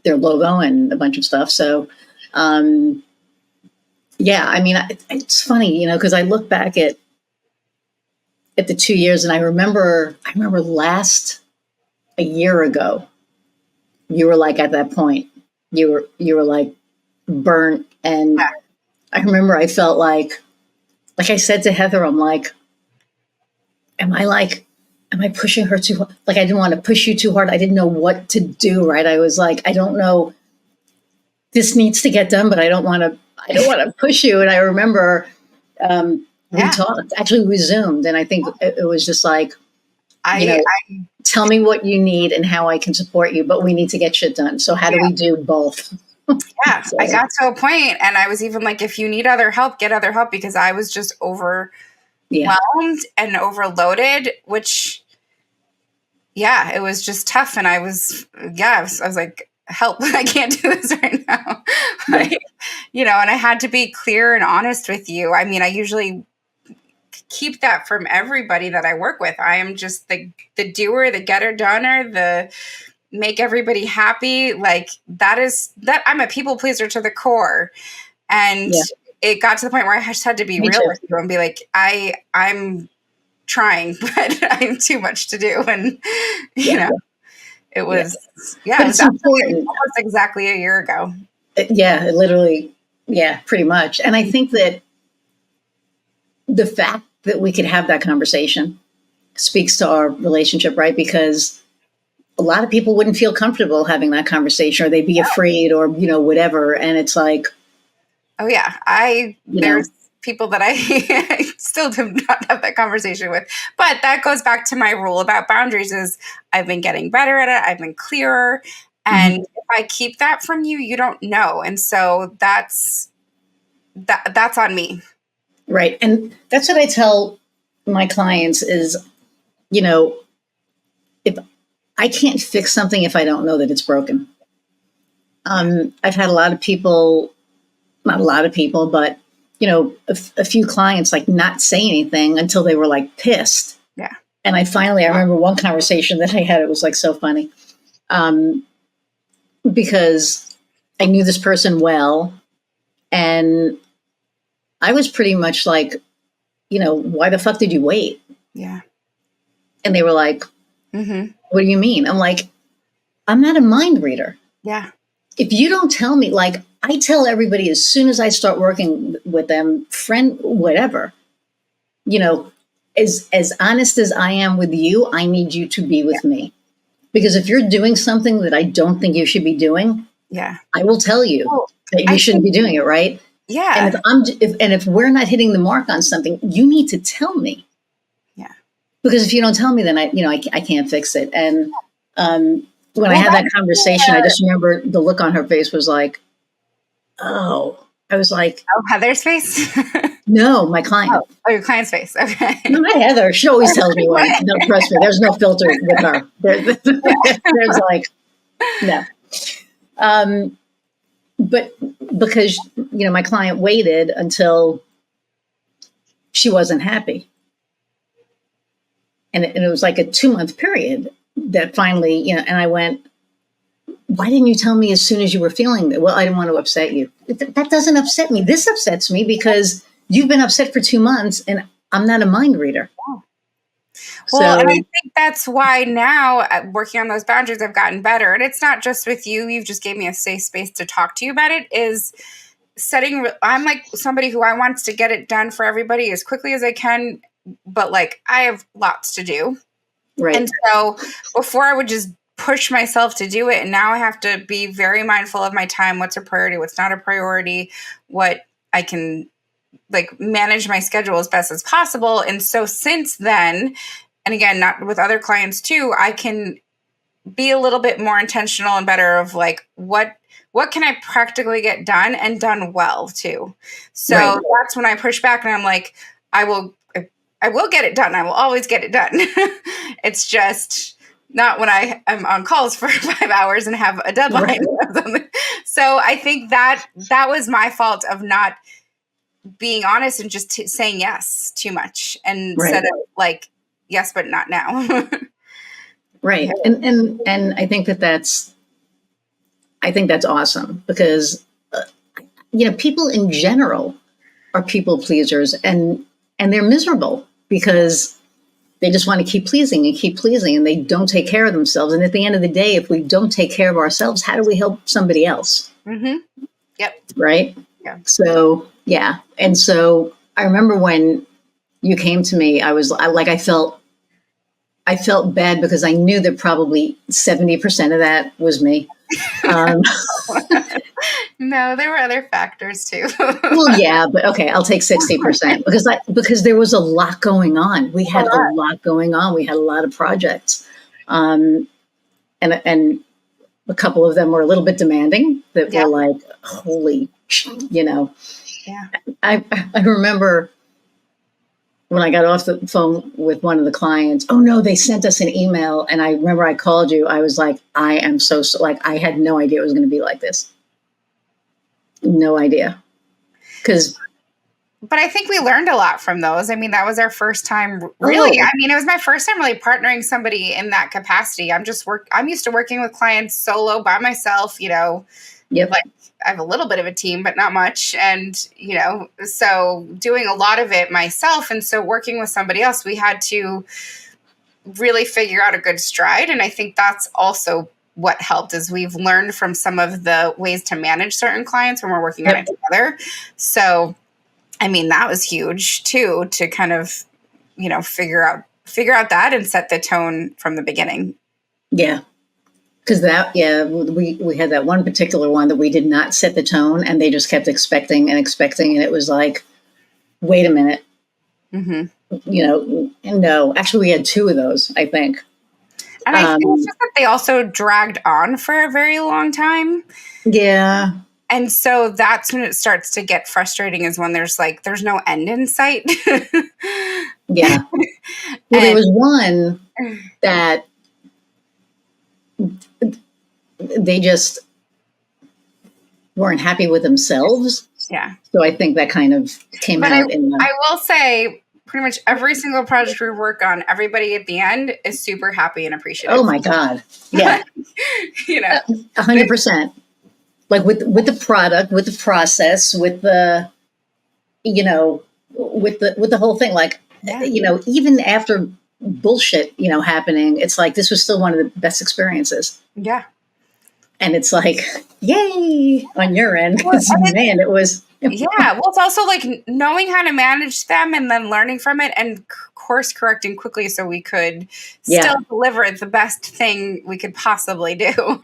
their logo and a bunch of stuff. So, yeah, I mean, it's funny, because I look back at the 2 years and I remember a year ago, you were like, at that point, you were like burnt. And I remember I felt like I said to Heather, I'm like, am I pushing her too hard? Like, I didn't want to push you too hard. I didn't know what to do. Right. I was like, I don't know, this needs to get done, but I don't want to push you. And I remember, we talked, actually we Zoomed, and I think it was just like, tell me what you need and how I can support you, but we need to get shit done. So how do we do both? Yeah, so I got to a point and I was even like, if you need other help, get other help, because I was just overwhelmed and overloaded, which, it was just tough. And I was like, help, I can't do this right now. And I had to be clear and honest with you. I mean, I usually keep that from everybody that I work with. I am just the doer, the getter doner, the make everybody happy. Like that I'm a people pleaser to the core. And it got to the point where I just had to be real with you and be like, I'm trying, but I have too much to do. And, it was, it was almost exactly a year ago. Yeah, literally. Yeah, pretty much. And I think that the fact that we could have that conversation speaks to our relationship, right? Because a lot of people wouldn't feel comfortable having that conversation, or they'd be afraid, or, whatever. And it's like, oh yeah, there's people that I still do not have that conversation with, but that goes back to my rule about boundaries is I've been getting better at it. I've been clearer. And if I keep that from you, you don't know. And so that's on me. Right. And that's what I tell my clients is, if I can't fix something if I don't know that it's broken. I've had a lot of people, not a lot of people, but a few clients like not say anything until they were like pissed. Yeah. And I remember one conversation that I had, it was like so funny. Because I knew this person well, and I was pretty much like, why the fuck did you wait? Yeah. And they were like, what do you mean? I'm like, I'm not a mind reader. Yeah. If you don't tell me, like, I tell everybody as soon as I start working with them, friend, whatever, as honest as I am with you, I need you to be with me. Because if you're doing something that I don't think you should be doing, I will tell you that you shouldn't be doing it, right? Yeah. And if we're not hitting the mark on something, you need to tell me. Yeah. Because if you don't tell me, then I can't fix it. And when I had that conversation, I just remember the look on her face was like, oh, I was like, oh, Heather's face? No, my client. Oh, your client's face. Okay. Not Heather. She always tells me when. No, trust me. There's no filter with her. There's like, no. But because, my client waited until she wasn't happy. And it was like a 2-month period that finally, and I went, why didn't you tell me as soon as you were feeling that? Well, I didn't want to upset you. That doesn't upset me. This upsets me because you've been upset for 2 months and I'm not a mind reader. Well, and I think that's why now working on those boundaries, I've gotten better. And it's not just with you. You've just gave me a safe space to talk to you about it, is I'm like somebody who I wants to get it done for everybody as quickly as I can. But like, I have lots to do. Right. And so before I would just push myself to do it. And now I have to be very mindful of my time. What's a priority? What's not a priority? What I can like manage my schedule as best as possible. And so since then, and again, not with other clients too, I can be a little bit more intentional and better of like, what can I practically get done and done well too? So that's when I push back and I'm like, I will get it done. I will always get it done. It's just not when I am on calls for 5 hours and have a deadline. Right. So I think that was my fault of not being honest and just saying yes too much and instead of like, yes, but not now. Right. And I think that's awesome because, people in general are people pleasers and they're miserable because they just want to keep pleasing and they don't take care of themselves. And at the end of the day, if we don't take care of ourselves, how do we help somebody else? Mm-hmm. Yep. Right. Yeah. So, yeah. And so I remember when you came to me, I felt bad because I knew that probably 70% of that was me. No, there were other factors too. Well, yeah, but okay, I'll take 60% because there was a lot going on. We had a lot going on. We had a lot of projects, and a couple of them were a little bit demanding. That were like, holy, Yeah. I remember when I got off the phone with one of the clients. Oh no, they sent us an email, and I remember I called you. I was like, I am so like I had no idea it was going to be like this. No idea. But I think we learned a lot from those. I mean, that was our first time really. I mean, it was my first time really partnering somebody in that capacity. I'm used to working with clients solo by myself, Yep. Like I have a little bit of a team, but not much. And, so doing a lot of it myself. And so working with somebody else, we had to really figure out a good stride. And I think that's also what helped is we've learned from some of the ways to manage certain clients when we're working on it together. So, I mean, that was huge too, to kind of, figure out that and set the tone from the beginning. Yeah. Because we had that one particular one that we did not set the tone and they just kept expecting. And it was like, wait a minute. Mm-hmm. No, actually we had 2 of those, I think. And I think it's just that they also dragged on for a very long time. Yeah. And so that's when it starts to get frustrating is when there's no end in sight. Yeah. Well, there was one that they just, weren't happy with themselves. Yeah. So I think that kind of came But out in the... I will say pretty much every single project we work on, everybody at the end is super happy and appreciative. Oh my God. Yeah. 100%. Like with the product, with the process, with the, with the whole thing, like, even after bullshit, happening, it's like, this was still one of the best experiences. Yeah. And it's like, yay, on your end. Man, it was... Yeah. Well, it's also like knowing how to manage them and then learning from it and course correcting quickly so we could still deliver the best thing we could possibly do.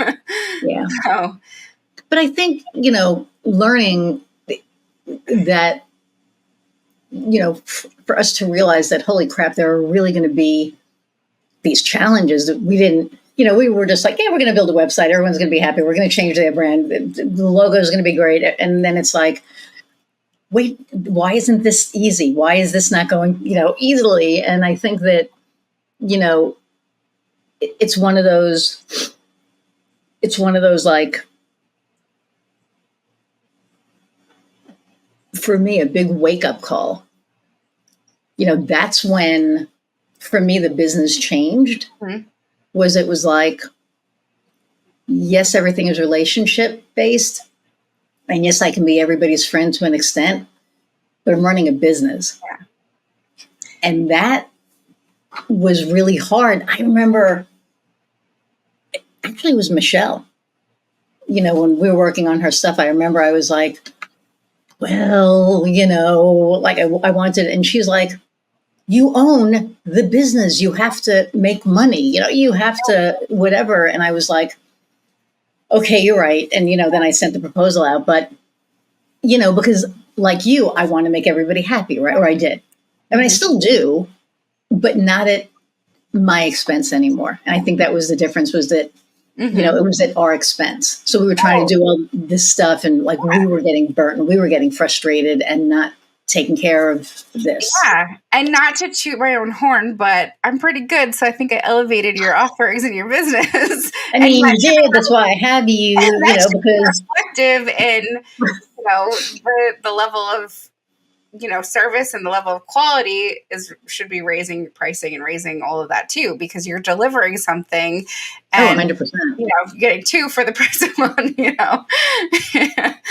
Yeah. So. But I think, learning that, for us to realize that, holy crap, there are really going to be these challenges that we didn't, we were just like, yeah, we're going to build a website. Everyone's going to be happy. We're going to change their brand. The logo is going to be great. And then it's like, wait, why isn't this easy? Why is this not going, easily? And I think that, it's one of those like, for me, a big wake up call. That's when, for me, the business changed. Mm-hmm. It was like, yes, everything is relationship based. And yes, I can be everybody's friend to an extent, but I'm running a business. Yeah. And that was really hard. I remember, actually, it was Michelle. When we were working on her stuff, I remember I was like, well, like I wanted, and she's like, you own the business. You have to make money, you have to whatever. And I was like, okay, you're right. And, then I sent the proposal out, but, because like you, I want to make everybody happy, right? Or I did. I mean, I still do, but not at my expense anymore. And I think that was the difference, was that, it was at our expense. So we were trying to do all this stuff, and like we were getting burnt and we were getting frustrated and not taking care of this. Yeah. And not to toot my own horn, but I'm pretty good. So I think I elevated your offerings in your business. I mean, you did. That's why I have you, because reflective in, the level of, service and the level of quality should be raising pricing and raising all of that too, because you're delivering something and 100%. Getting two for the price of one, I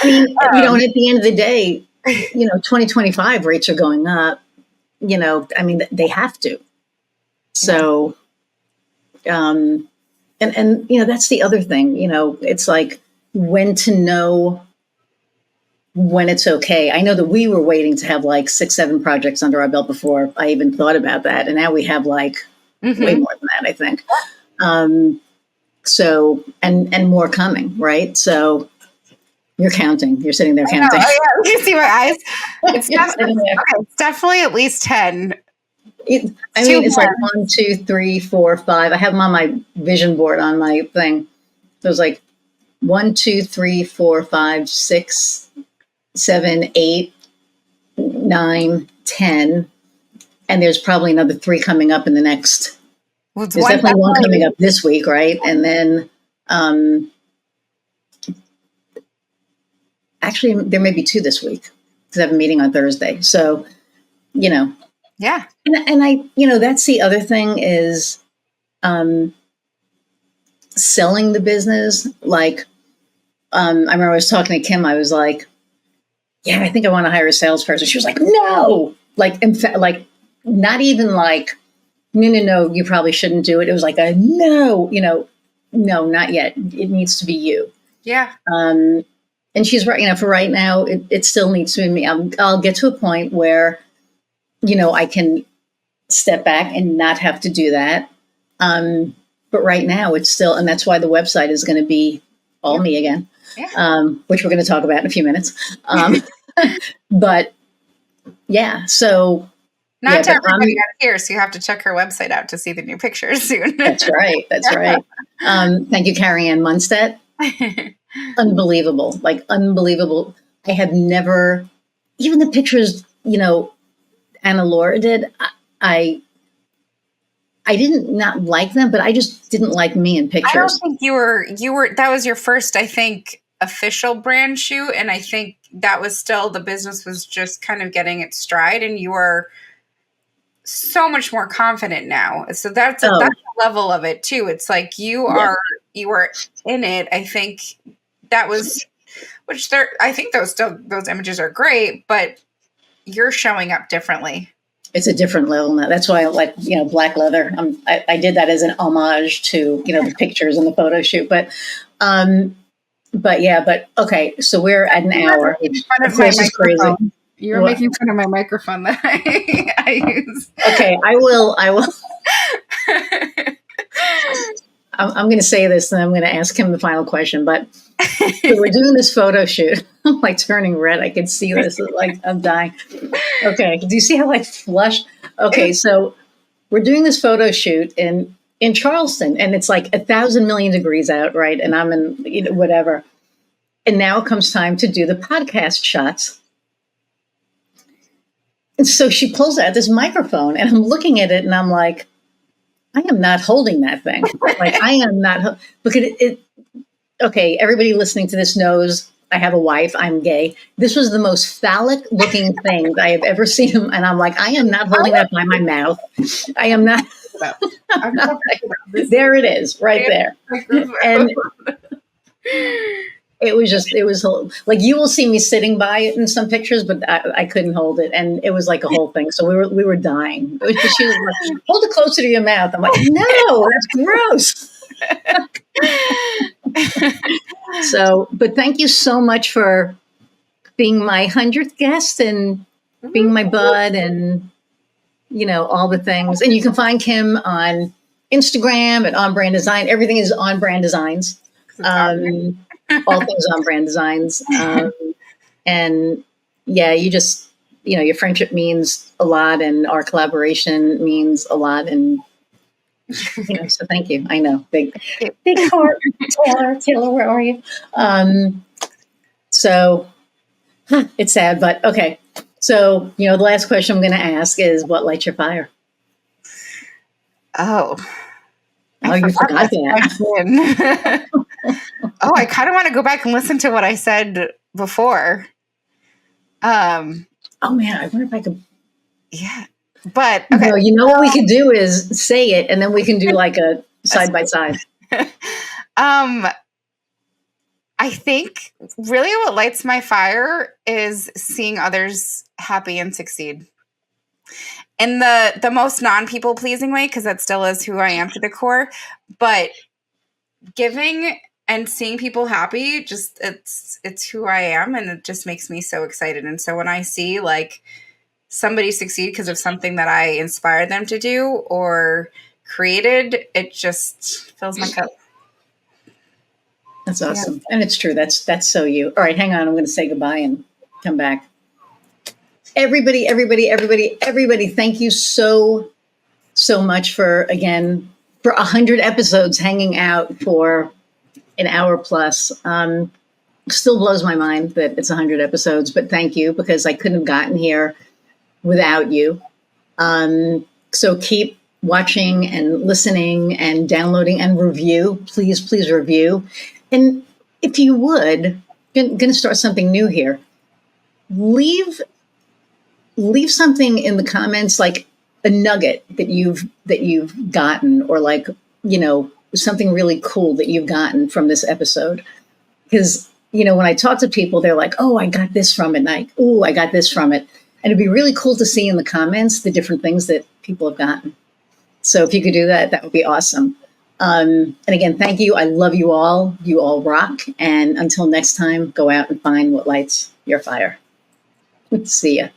mean, and at the end of the day, 2025 rates are going up, I mean, they have to. So, and that's the other thing, it's like when to know when it's okay. I know that we were waiting to have like 6-7 projects under our belt before I even thought about that. And now we have like way more than that, I think. So, and more coming, right? So you're counting, you're sitting there counting. Oh yeah, you see my eyes. It's definitely at least 10. It's like 1, 2, 3, 4, 5. I have them on my vision board on my thing. So it's like 1, 2, 3, 4, 5, 6, 7, 8, 9, 10. And there's probably another 3 coming up in the next. There's definitely one coming up this week, right? And then actually there may be 2 this week because I have a meeting on Thursday. So, yeah. And I, that's the other thing is selling the business. Like, I remember I was talking to Kim, I was like, yeah, I think I want to hire a salesperson. She was like, no, like, in fact, like, not even like, no, you probably shouldn't do it. It was like a no, no, not yet. It needs to be you. Yeah. And she's right. For right now, it still needs to be me. I'll get to a point where, I can step back and not have to do that. But right now it's still, and that's why the website is going to be all me again, which we're going to talk about in a few minutes. But yeah, so. Not to everybody out here, so you have to check her website out to see the new pictures soon. That's right. Thank you, Carrie Ann Munstead. Unbelievable, like unbelievable. I have never, even the pictures, Anna Laura did, I didn't not like them, but I just didn't like me in pictures. I don't think you were, that was your first, I think, official brand shoot. And I think that was still, the business was just kind of getting its stride, and you are so much more confident now. So that's a level of it too. It's like you are in it. I think that was, I think those images are great, but you're showing up differently. It's a different level now. That's why I like, black leather. I did that as an homage to, the pictures and the photo shoot. But okay. So we're at an hour. Of course, it's crazy. You're making fun of my microphone that I use. Okay, I will. I'm going to say this, and I'm going to ask him the final question. But so we're doing this photo shoot. I'm like turning red. I can see this. Like I'm dying. Okay, do you see how I flushed? Okay, so we're doing this photo shoot in Charleston, and it's like 1,000 million degrees out, right? And I'm in whatever. And now it comes time to do the podcast shots. And so she pulls out this microphone, and I'm looking at it, and I'm like, I am not holding that thing. Like, I am not. Look at it. Okay, everybody listening to this knows I have a wife. I'm gay. This was the most phallic-looking thing I have ever seen. And I'm like, I am not holding that by my mouth. I am not. There it is, right there. And it was like, you will see me sitting by it in some pictures, but I couldn't hold it. And it was like a whole thing. So we were dying. She was like, hold it closer to your mouth. I'm like, no, that's gross. So, but thank you so much for being my 100th guest and being my bud and, all the things. And you can find Kim on Instagram at On Brand Design. Everything is On Brand Designs. All things On Brand Designs. And yeah, you just, your friendship means a lot, and our collaboration means a lot. And, so thank you. I know. Big heart. Taylor, where are you? So it's sad, but okay. So, the last question I'm going to ask is, what lights your fire? Oh, you forgot that. Oh, I kind of want to go back and listen to what I said before. Oh man, I wonder if I could. Yeah, but okay. No, what we could do is say it, and then we can do like a side by side. I think really what lights my fire is seeing others happy and succeed. In the most non-people pleasing way, because that still is who I am to the core, but giving and seeing people happy, just it's who I am, and it just makes me so excited. And so when I see like somebody succeed because of something that I inspired them to do or created, it just fills my cup. That's awesome. Yeah. And it's true. That's so you. All right, hang on. I'm going to say goodbye and come back. Everybody, thank you so much for 100 episodes hanging out for an hour plus. Still blows my mind that it's 100 episodes, but thank you, because I couldn't have gotten here without you. So keep watching and listening and downloading and review. Please review. And if you would, I'm going to start something new here. Leave something in the comments, like a nugget that you've gotten, or like, something really cool that you've gotten from this episode. Because, when I talk to people, they're like, oh, I got this from it. And I got this from it. And it'd be really cool to see in the comments the different things that people have gotten. So if you could do that, that would be awesome. And again, thank you. I love you all. You all rock. And until next time, go out and find what lights your fire. See ya.